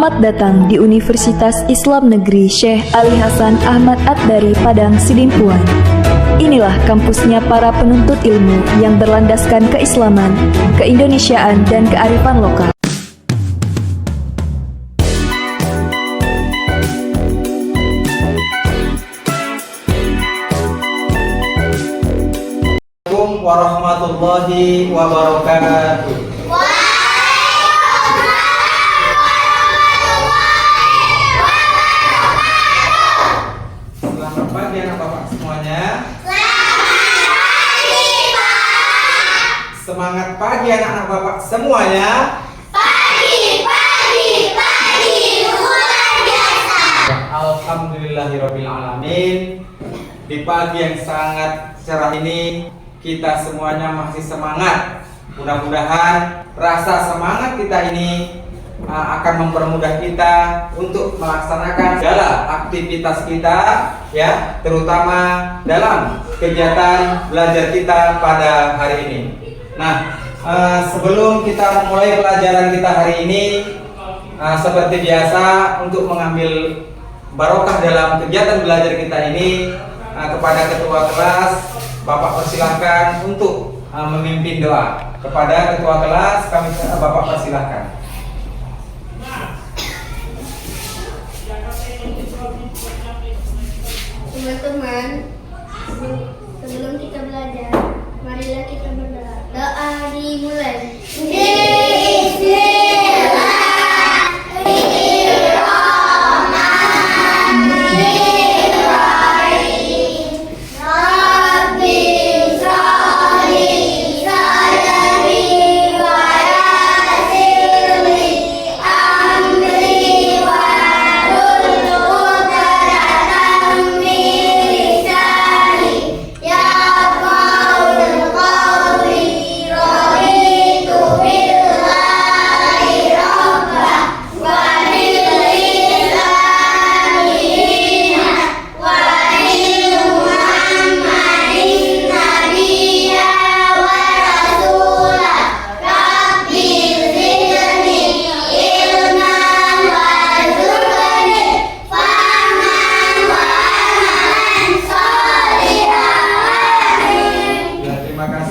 Selamat datang di Universitas Islam Negeri Syekh Ali Hasan Ahmad At-Dari Padang Sidimpuan. Inilah kampusnya para penuntut ilmu yang berlandaskan keislaman, keindonesiaan, dan kearifan lokal. Assalamualaikum warahmatullahi wabarakatuh. Selamat pagi anak bapak semuanya. Semangat pagi anak-anak bapak semuanya. Luar biasa. Alhamdulillahirabbil alamin. Di pagi yang sangat cerah ini kita semuanya masih semangat. Mudah-mudahan rasa semangat kita ini akan mempermudah kita untuk melaksanakan segala aktivitas kita, ya, terutama dalam kegiatan belajar kita pada hari ini. Nah, sebelum kita memulai pelajaran kita hari ini, seperti biasa untuk mengambil barokah dalam kegiatan belajar kita ini, kepada ketua kelas, Bapak persilahkan untuk memimpin doa. Kepada ketua kelas, Bapak persilahkan. Teman-teman, sebelum kita belajar, marilah kita berdoa. Doa dimulai.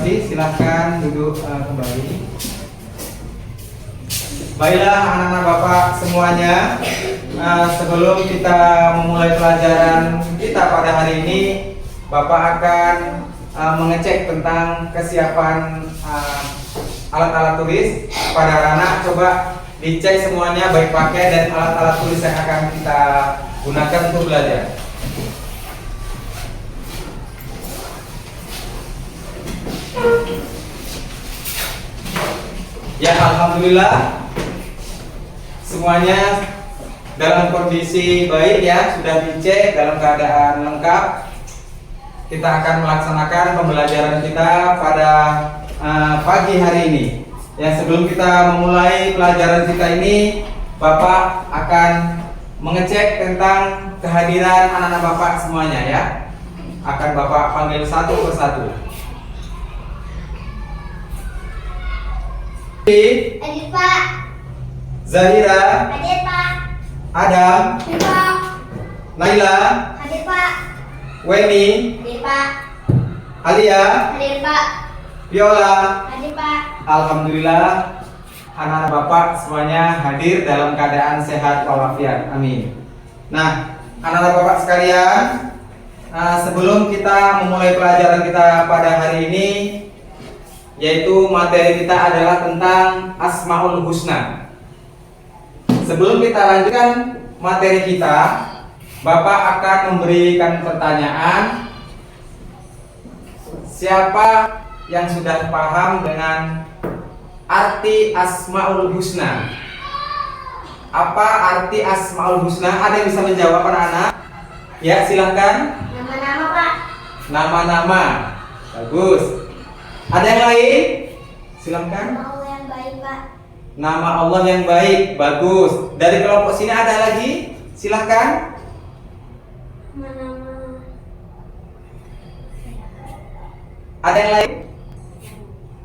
Silahkan duduk kembali. Baiklah anak-anak bapak semuanya, sebelum kita memulai pelajaran kita pada hari ini, bapak akan mengecek tentang kesiapan alat-alat tulis pada anak. Coba dicek semuanya baik pakai dan alat-alat tulis yang akan kita gunakan untuk belajar. Ya, alhamdulillah semuanya dalam kondisi baik, ya, sudah dicek dalam keadaan lengkap. Kita akan melaksanakan pembelajaran kita pada pagi hari ini. Ya, sebelum kita memulai pelajaran kita ini, Bapak akan mengecek tentang kehadiran anak-anak Bapak semuanya, ya. Akan Bapak panggil satu persatu. Hadir Pak. Zahira, Hadir Pak. Adam, Hadir Pak. Naila, Hadir Pak. Weni, Hadir Pak. Alia, Hadir Pak. Viola. Hadir Pak. Alhamdulillah anak-anak bapak semuanya hadir dalam keadaan sehat walafiat. Amin. Nah, anak-anak bapak sekalian, sebelum kita memulai pelajaran kita pada hari ini, yaitu materi kita adalah tentang Asmaul Husna. Sebelum kita lanjutkan materi kita, Bapak akan memberikan pertanyaan. Siapa yang sudah paham dengan arti Asmaul Husna? Apa arti Asmaul Husna? Ada yang bisa menjawab anak-anak? Ya, silahkan. Nama-nama Pak. Nama-nama. Bagus. Ada yang lain? Silahkan. Nama Allah yang baik Pak. Nama Allah yang baik. Bagus. Dari kelompok sini ada lagi? Silahkan. Nama-nama. Ada yang lain?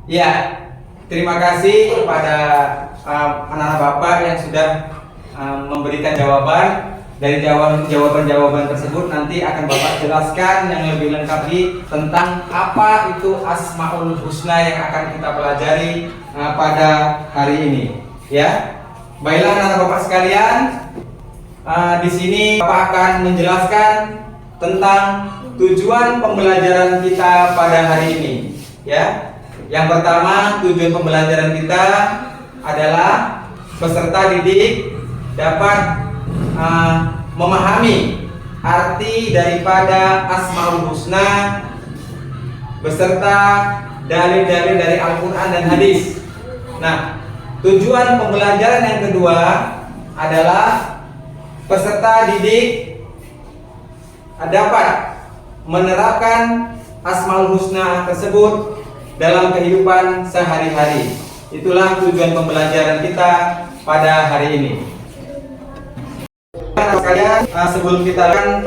Ya, terima kasih kepada anak-anak bapak yang sudah memberikan jawaban. Dari jawaban-jawaban tersebut nanti akan Bapak jelaskan yang lebih lengkap tentang apa itu Asmaul Husna yang akan kita pelajari pada hari ini. Ya, baiklah anak Bapak sekalian, di sini Bapak akan menjelaskan tentang tujuan pembelajaran kita pada hari ini. Ya, yang pertama tujuan pembelajaran kita adalah peserta didik dapat memahami arti daripada Asmaul Husna beserta dalil-dalil dari Al-Quran dan hadis. Nah, tujuan pembelajaran yang kedua adalah peserta didik dapat menerapkan Asmaul Husna tersebut dalam kehidupan sehari-hari. Itulah tujuan pembelajaran kita pada hari ini. Sekalian, sebelum kita akan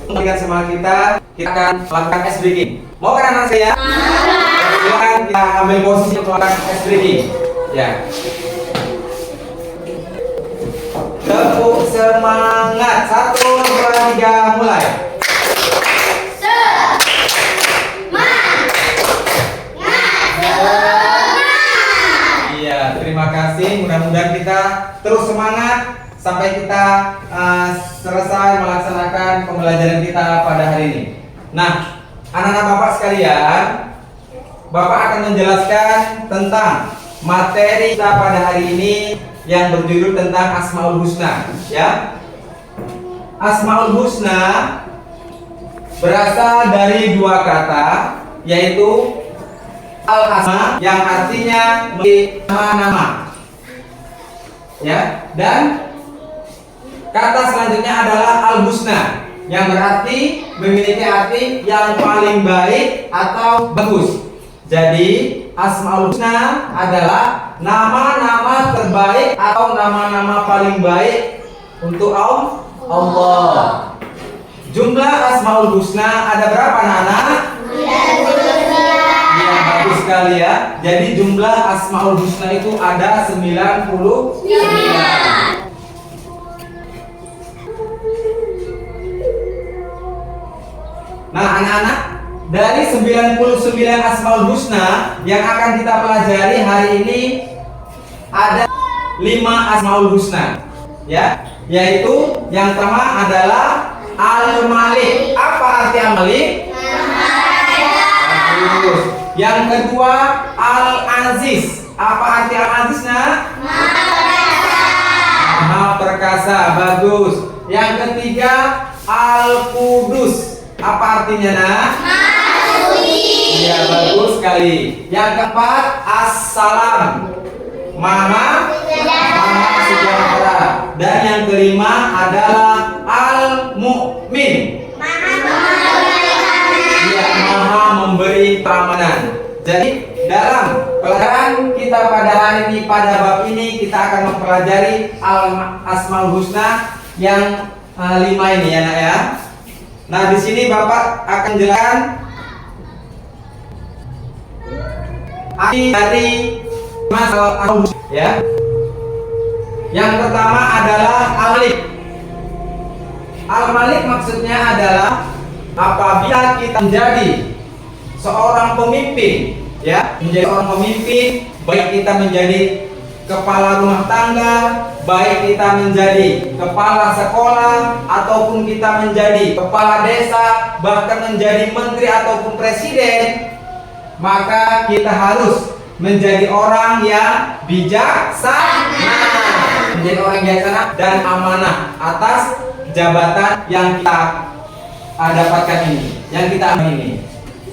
memberikan semangat kita akan melakukan ice breaking. Mau kan anak saya? Silakan kita ambil posisi untuk melakukan ice breaking. Ya. Tepuk semangat. 1, 2, 3, mulai. Iya, terima kasih. Mudah-mudahan kita terus semangat sampai kita selesai melaksanakan pembelajaran kita pada hari ini. Nah, anak-anak Bapak sekalian, Bapak akan menjelaskan tentang materi kita pada hari ini yang berjudul tentang Asmaul Husna. Ya, Asmaul Husna berasal dari dua kata, yaitu Al-Asma yang artinya nama-nama. Ya, dan kata selanjutnya adalah Al-Husna yang berarti memiliki arti yang paling baik atau bagus. Jadi Asmaul Husna adalah nama-nama terbaik atau nama-nama paling baik untuk Allah. Jumlah Asmaul Husna ada berapa anak-anak? Ya, bagus sekali ya. Jadi jumlah Asmaul Husna itu ada 99. Nah, anak-anak, dari 99 Asmaul Husna yang akan kita pelajari hari ini ada 5 Asmaul Husna. Ya, yaitu yang pertama adalah Al-Malik. Apa arti Al-Malik? Bagus. Yang kedua Al-Aziz. Apa arti Al-Aziz, nak? Maha perkasa. Bagus. Yang ketiga Al-Qudus. Apa artinya, nak? Iya, bagus sekali. Yang keempat As-Salam. Maha sejahtera. Dan yang kelima adalah Al-Mu'min. Iya, Maha memberi keamanan. Jadi dalam pelajaran kita pada hari ini, pada bab ini kita akan mempelajari Asmaul Husna yang 5 ini ya, nak ya. Nah, di sini Bapak akan jelaskan arti dari masalah Al-Husna ya. Yang pertama adalah Al-Malik. Al-Malik maksudnya adalah apabila kita menjadi seorang pemimpin ya, menjadi seorang pemimpin, baik kita menjadi kepala rumah tangga, baik kita menjadi kepala sekolah, ataupun kita menjadi kepala desa, bahkan menjadi menteri ataupun presiden, maka kita harus menjadi orang yang bijaksana, menjadi orang yang bijaksana dan amanah atas jabatan yang kita dapatkan ini, yang kita ambil ini.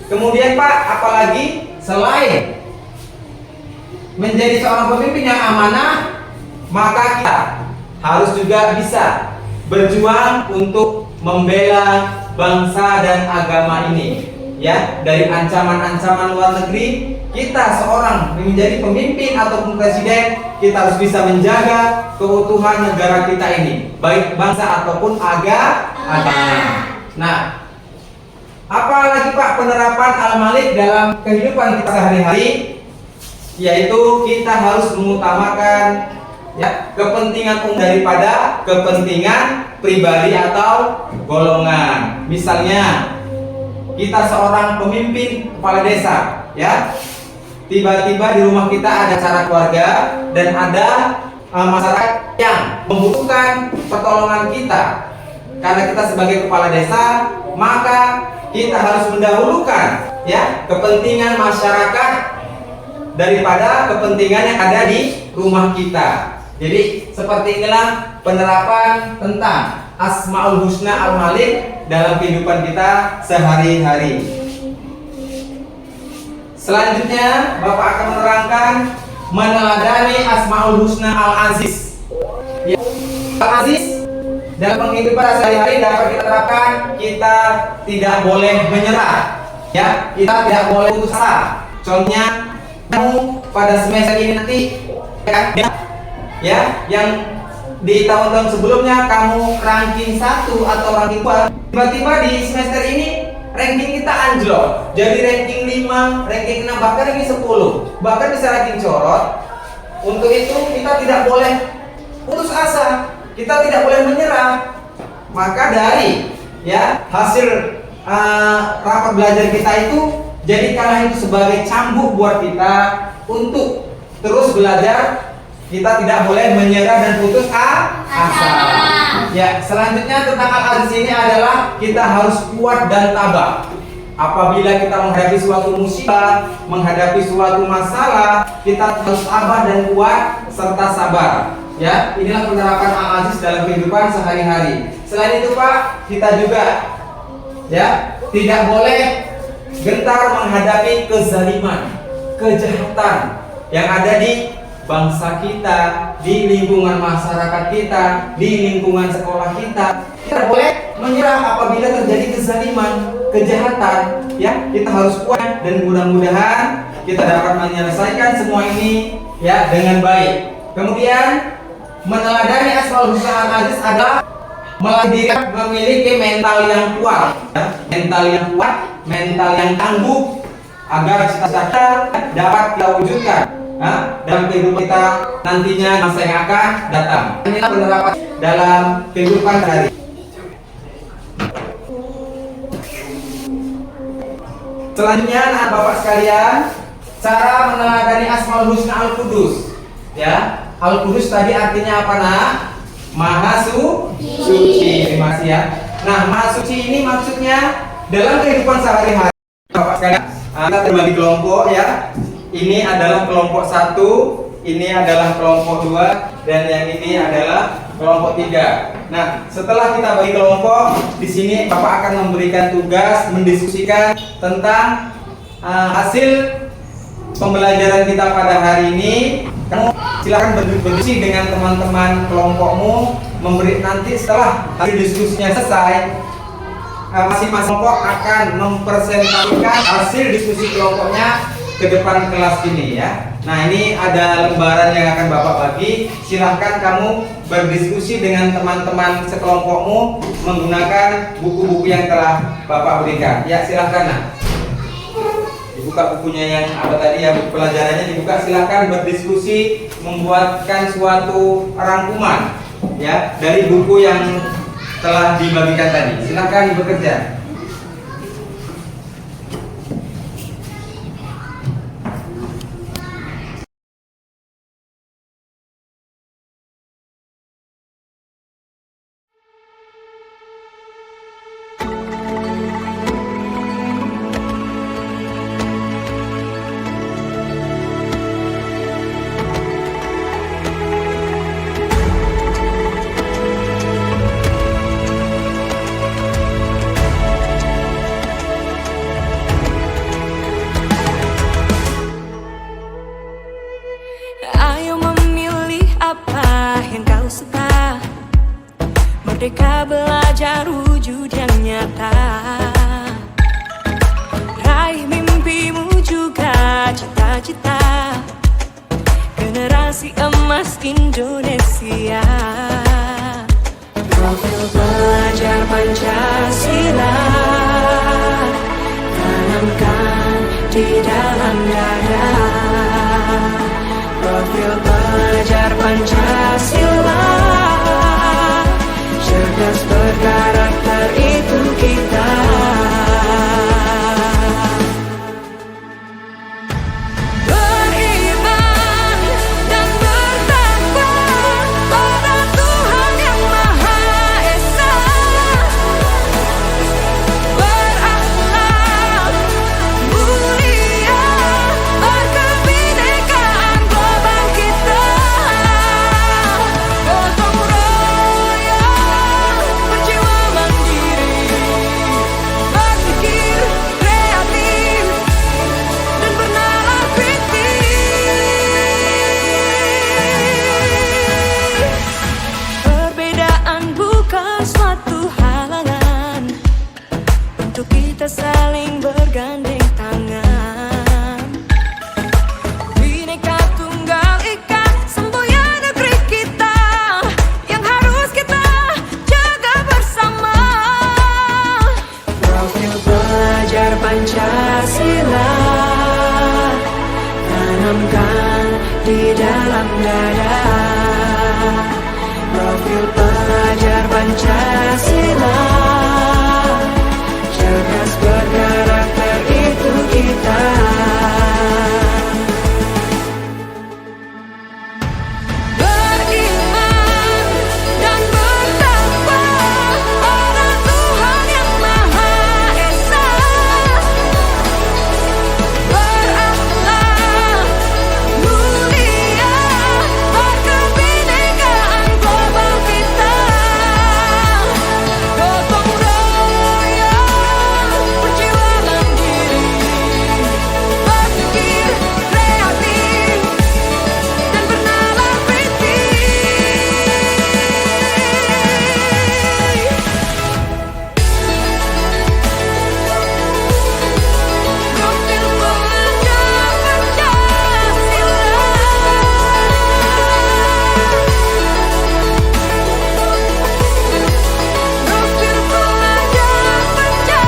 Kemudian Pak, apalagi selain menjadi seorang pemimpin yang amanah, maka kita harus juga bisa berjuang untuk membela bangsa dan agama ini. Ya, dari ancaman-ancaman luar negeri, kita seorang menjadi pemimpin ataupun presiden, kita harus bisa menjaga keutuhan negara kita ini, baik bangsa ataupun agama. Nah, apalagi Pak penerapan Al-Malik dalam kehidupan kita sehari-hari, yaitu kita harus mengutamakan ya, kepentingan umum daripada kepentingan pribadi atau golongan. Misalnya kita seorang pemimpin kepala desa, ya, tiba-tiba di rumah kita ada acara keluarga dan ada masyarakat yang membutuhkan pertolongan kita. Karena kita sebagai kepala desa, maka kita harus mendahulukan, ya, kepentingan masyarakat daripada kepentingan yang ada di rumah kita. Jadi seperti inilah penerapan tentang Asmaul Husna Al-Malik dalam kehidupan kita sehari-hari. Selanjutnya Bapak akan menerangkan meneladani Asmaul Husna Al-Aziz. Ya, Al-Aziz dalam kehidupan sehari-hari dapat kita terapkan. Kita tidak boleh menyerah, ya, kita tidak boleh putus asa. Contohnya kamu pada semester ini nanti, ya, yang di tahun-tahun sebelumnya kamu ranking 1 atau ranking 2, tiba-tiba di semester ini ranking kita anjlok jadi ranking 5, ranking 6, bahkan ranking 10, bahkan bisa ranking corot. Untuk itu kita tidak boleh putus asa, kita tidak boleh menyerah. Maka dari, ya, hasil rapat belajar kita itu, jadikanlah itu sebagai cambuk buat kita untuk terus belajar. Kita tidak boleh menyerah dan putus asa. Ya, selanjutnya tentang Al-Aziz ini adalah kita harus kuat dan tabah. Apabila kita menghadapi suatu musibah, menghadapi suatu masalah, kita harus tabah dan kuat serta sabar. Ya, inilah penerapan Al-Aziz dalam kehidupan sehari-hari. Selain itu, Pak, kita juga, ya, tidak boleh gentar menghadapi kezaliman, kejahatan yang ada di bangsa kita, di lingkungan masyarakat kita, di lingkungan sekolah kita. Kita boleh menyerah apabila terjadi kezaliman, kejahatan, ya. Kita harus kuat dan mudah-mudahan kita dapat menyelesaikan semua ini, ya, dengan baik. Kemudian meneladani Asmaul Husna Al-Aziz adalah memiliki mental yang kuat, ya. Mental yang kuat, mental yang tangguh agar cita-cita dapat kita wujudkan dalam kehidupan kita nantinya masa yang akan datang. Inilah penerapan dalam kehidupan sehari. Selanjutnya, anak bapak sekalian, cara meneladani Asmaul Husna Al-Qudus. Ya, Al-Qudus tadi artinya apa, nak? Maha suci. Terima kasih, ya. Nah, Maha suci ini maksudnya dalam kehidupan sehari-hari. Bapak sekalian, kita terbagi kelompok, ya. Ini adalah kelompok 1, ini adalah kelompok 2, dan yang ini adalah kelompok 3. Nah, setelah kita bagi kelompok, di sini Bapak akan memberikan tugas mendiskusikan tentang hasil pembelajaran kita pada hari ini. Kamu silakan berdiskusi dengan teman-teman kelompokmu, nanti setelah hasil diskusinya selesai, masing-masing kelompok akan mempresentasikan hasil diskusi kelompoknya ke depan kelas ini, ya. Nah, ini ada lembaran yang akan Bapak bagi. Silahkan kamu berdiskusi dengan teman-teman sekelompokmu menggunakan buku-buku yang telah Bapak berikan. Ya, silahkan, nah. Dibuka bukunya yang apa tadi, ya, buku pelajarannya dibuka. Silahkan berdiskusi, membuatkan suatu rangkuman, ya, dari buku yang telah dibagikan tadi. Silahkan bekerja. Merdeka belajar wujud yang nyata. Raih mimpimu juga cita-cita. Generasi emas Indonesia. Profil pelajar Pancasila tanamkan di dalam dada. Profil pelajar Pancasila berkarakter itu kita. Beriman dan bertakwa pada Tuhan yang Maha Esa, berakhlak mulia, berkebinekaan global kita, gotong royong, berjiwa mandiri, berpikir kreatif dan bernalar kritis. Perbedaan bukan suatu halangan untuk kita saling bergandeng tangan. Bhinneka Tunggal Ika, semboyan negeri kita yang harus kita jaga bersama. Profil pelajar Pancasila tanamkan di dalam dada. Profil pelajar Pancasila, cerdas berkarakter itu kita. Beriman dan bertakwa pada Tuhan yang Maha Esa, berakhlak mulia, berkebinekaan global kita, gotong royong, berjiwa mandiri, berpikir kreatif dan bernalar kritis. Profil pelajar Pancasila, profil pelajar Pancasila.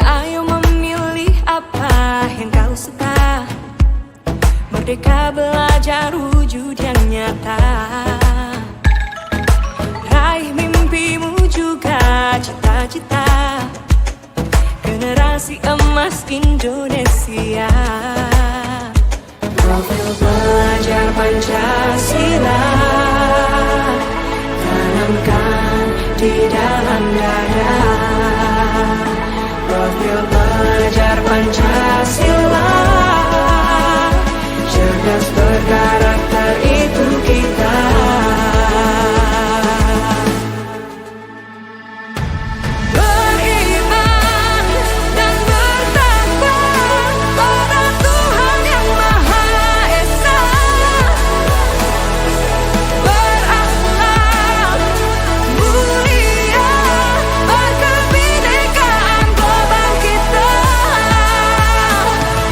Ayo memilih apa yang kau suka. Merdeka belajar wujud yang nyata. Raih mimpimu juga cita-cita. Generasi emas Indonesia. Profil pelajar Pancasila tanamkan di dalam dada. Profil pelajar Pancasila, cerdas berkarakter itu kita. Beriman dan bertakwa pada Tuhan yang Maha Esa, berakhlak mulia, berkebinekaan global kita,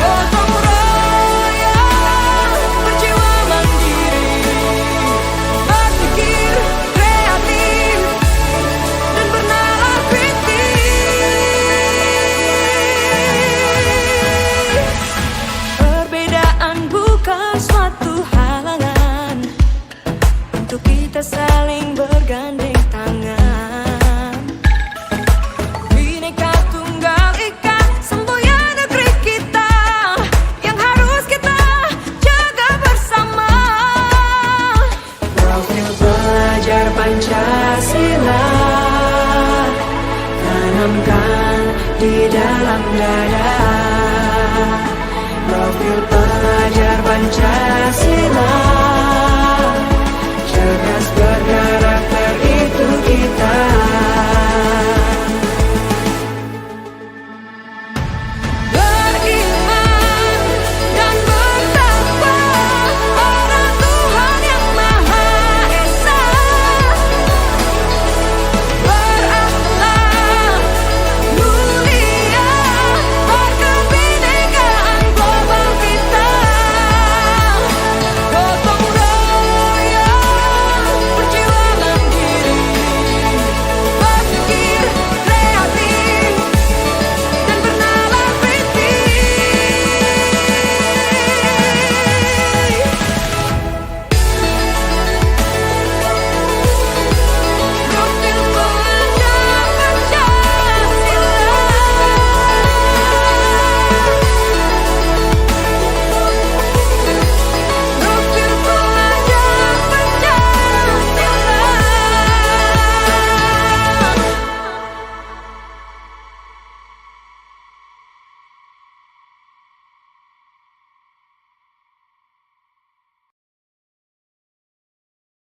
gotong royong, berjiwa mandiri, berpikir kreatif dan bernalar kritis. Perbedaan bukan suatu halangan untuk kita saling bergandeng tangan. Bhinneka Tunggal Ika, semboyan negeri kita yang harus kita jaga bersama. Profil pelajar Pancasila tanamkan di dalam dada. Profil pelajar Pancasila, cerdas berkarakter itu kita. Beriman dan bertakwa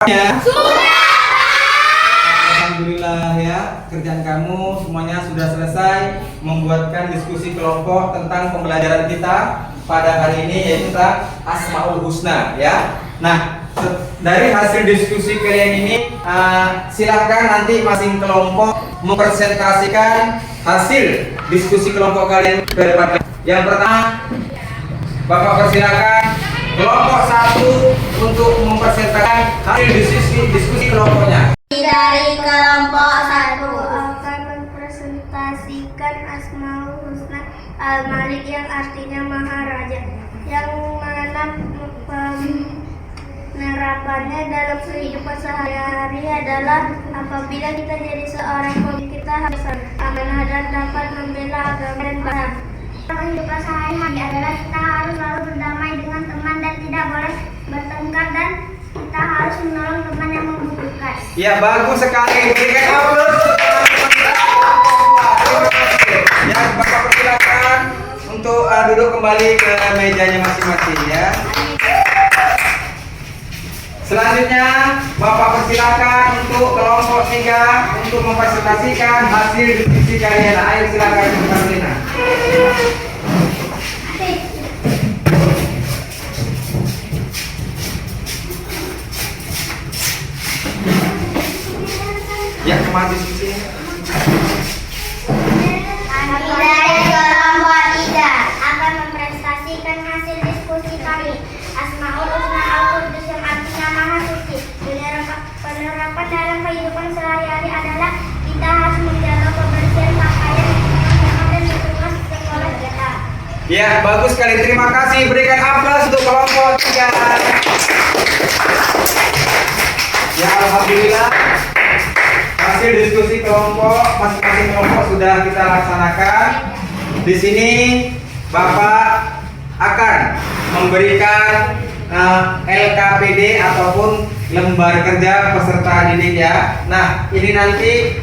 Ya. Alhamdulillah ya, kerjaan kamu semuanya sudah selesai membuatkan diskusi kelompok tentang pembelajaran kita pada hari ini, yaitu tentang Asmaul Husna ya. Nah, dari hasil diskusi kalian ini silakan nanti masing kelompok mempresentasikan hasil diskusi kelompok kalian ke depan. Yang pertama, Bapak persilakan kelompok 1 untuk mempresentasikan hasil diskusi kelompoknya. Dari kelompok 1 akan mempresentasikan Asmaul Husna Al-Malik yang artinya Maharaja, yang mana penerapannya dalam kehidupan sehari-hari adalah apabila kita jadi seorang pemimpin, kita harus amanah dan dapat membela agama dan bangsa. kehidupan sehari-hari adalah kita harus selalu berdamai dengan teman dan tidak boleh bertengkar, dan kita harus menolong teman yang membutuhkan. Ya, bagus sekali. Berikan aplaus. Ya, Bapak persilakan untuk duduk kembali ke mejanya masing-masing ya. Selanjutnya, Bapak persilakan untuk kelompok 3 untuk mempresentasikan hasil diskusi kalian. Ayo silakan Mbak Lina. Ya, kemana diskusi? Dari kelompok 3 akan mempresentasikan hasil diskusi kami Asmaul Husna Al-Qudus yang artinya Maha Suci. Penerapan dalam kehidupan sehari-hari adalah kita harus menjaga kebersihan pakaian dan lingkungan sekolah kita. Ya, bagus sekali. Terima kasih. Berikan aplaus untuk kelompok 3. Ya, alhamdulillah. Hasil diskusi kelompok masing-masing kelompok sudah kita laksanakan. Di sini Bapak akan memberikan LKPD ataupun lembar kerja peserta didik ya. Nah, ini nanti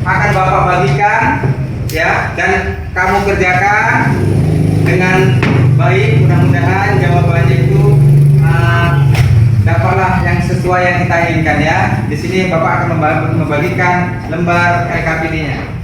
akan Bapak bagikan ya, dan kamu kerjakan dengan baik. Mudah-mudahan jawabannya itu dapatlah yang sesuai yang kita inginkan ya. Di sini Bapak akan membagikan lembar LKPD-nya.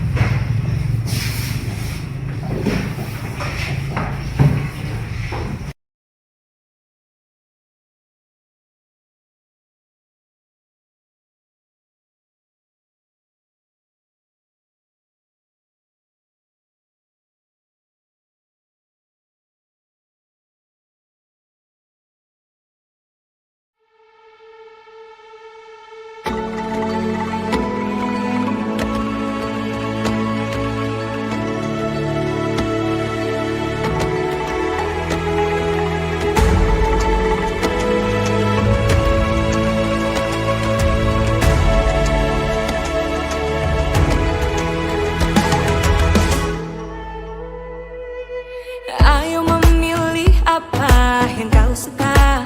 Ayo memilih apa yang kau suka.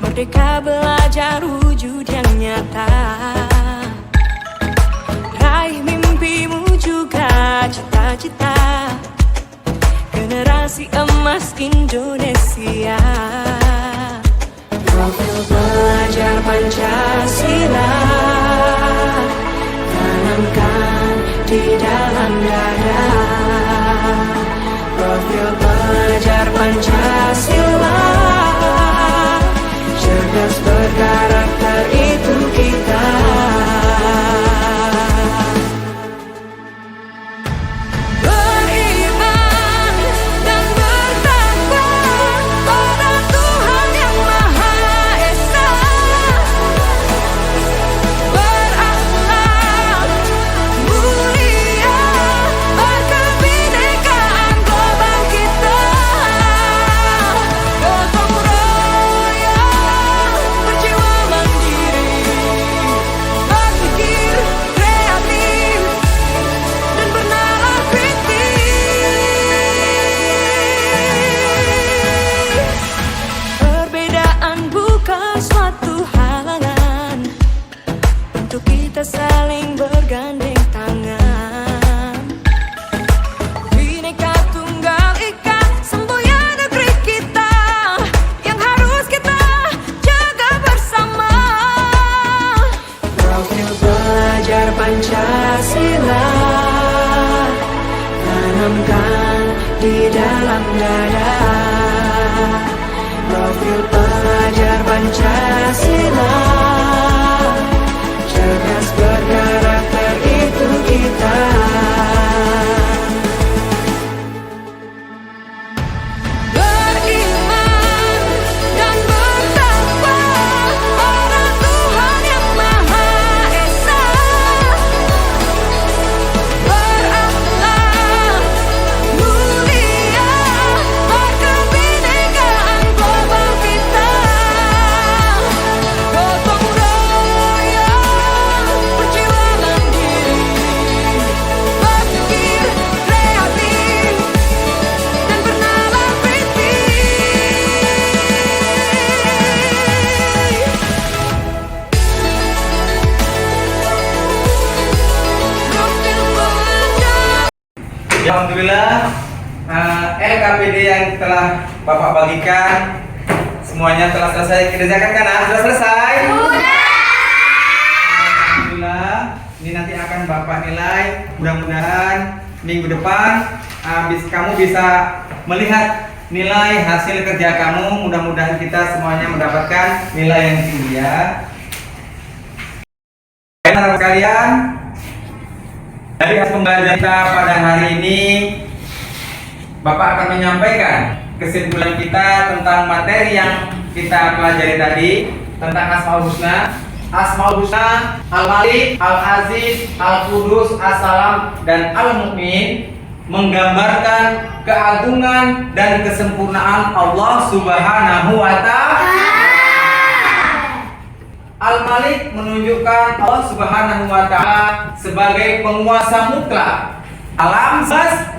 Merdeka belajar wujud yang nyata. Raih mimpimu juga cita-cita. Generasi emas Indonesia. Profil belajar Pancasila tanamkan di dalam dada. Profil pelajar Pancasila, cerdas berkarakter itu kita. Beriman dan bertakwa pada Tuhan yang Maha Esa. Berakhlak mulia, berkebinekaan global kita. Gotong royong, berjiwa mandiri, berpikir kreatif dan bernalar kritis. Perbedaan bukan suatu halangan untuk kita saling bergandeng tangan. Bhinneka Tunggal Ika, semboyan negeri kita yang harus kita jaga bersama. tanamkan di dalam dada. Profil pelajar Pancasila, cerdas berkarakter itu kita. Beriman dan bertakwa pada Tuhan yang Maha Esa. Berakhlak mulia, berkebinekaan global kita. Gotong royong, perjuangan diri, berpikir kreatif dan bernalar Alhamdulillah, LKPD yang telah Bapak bagikan semuanya telah selesai dikerjakan kan? Sudah selesai? Alhamdulillah, ini nanti akan Bapak nilai. Mudah-mudahan minggu depan kamu bisa melihat nilai hasil kerja kamu. Mudah-mudahan kita semuanya mendapatkan nilai yang tinggi ya. Teman-teman sekalian, dari hasil pembelajaran kita pada hari ini, Bapak akan menyampaikan kesimpulan kita tentang materi yang kita pelajari tadi tentang Asmaul Husna. Asmaul Husna, Al-Malik, Al-Aziz, Al-Qudus, As-Salam, dan Al-Mu'min menggambarkan keagungan dan kesempurnaan Allah Subhanahu wa Ta'ala. Al-Malik menunjukkan Allah Subhanahu wa Ta'ala sebagai penguasa mutlak alam semesta.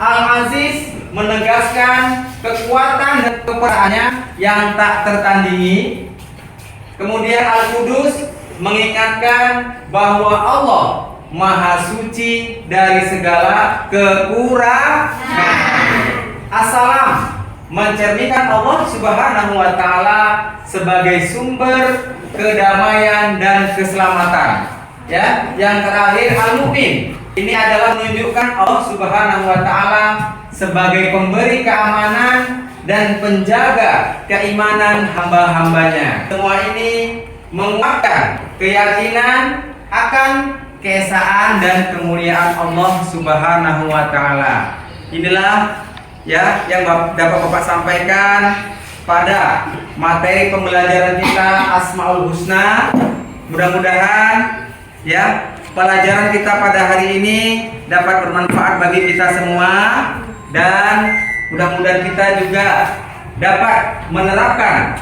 Al-Aziz menegaskan kekuatan dan kekuasaannya yang tak tertandingi. Kemudian Al-Qudus mengingatkan bahwa Allah Maha Suci dari segala kekurangan. As-Salam mencerminkan Allah Subhanahu wa Ta'ala sebagai sumber kedamaian dan keselamatan. Ya, yang terakhir Al-Mu'min. Ini adalah menunjukkan Allah Subhanahu wa Ta'ala sebagai pemberi keamanan dan penjaga keimanan hamba-hambanya. Semua ini menguatkan keyakinan akan keesaan dan kemuliaan Allah Subhanahu wa Ta'ala. Inilah ya yang dapat Bapak sampaikan pada materi pembelajaran kita Asmaul Husna. Mudah-mudahan ya pelajaran kita pada hari ini dapat bermanfaat bagi kita semua, dan mudah-mudahan kita juga dapat menerapkan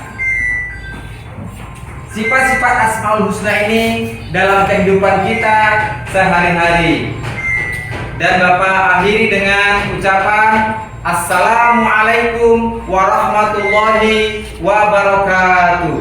sifat-sifat Asmaul Husna ini dalam kehidupan kita sehari-hari. Dan Bapak akhiri dengan ucapan Assalamualaikum warahmatullahi wabarakatuh.